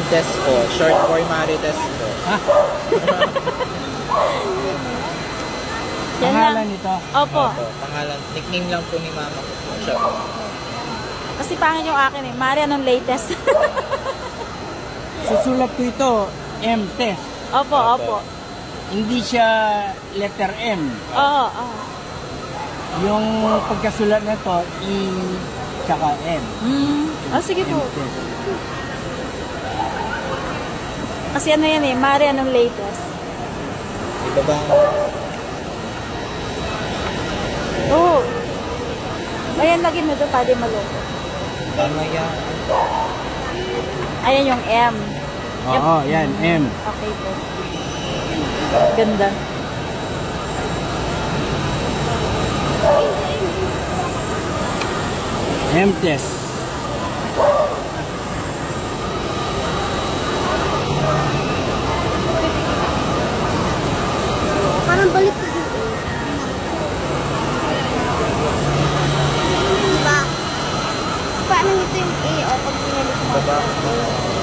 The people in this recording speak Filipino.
test po. Short for Marites po. Pangalan nito? Opo. Pangalan. Nickname lang po ni mama ko. Siya po. Kasi pangin yung akin eh. Mari, anong latest? Susulat ko ito, M-test. Opo, opo. Hindi siya letter M. Oo, oo. Yung pagkasulat na to, E tsaka M. Sige po. M-test. Kasi ano yan eh, Mari, anong latest? Iba ba? Oo. Ayan, lagyan mo doon, pwede maloko. Mamaya. Ayan yung M. Oo, yan, M. Okay po. Ganda. M-test. Parang balik ko dito. Diba? Paano ito yung A o pag pinalik mo? Baba.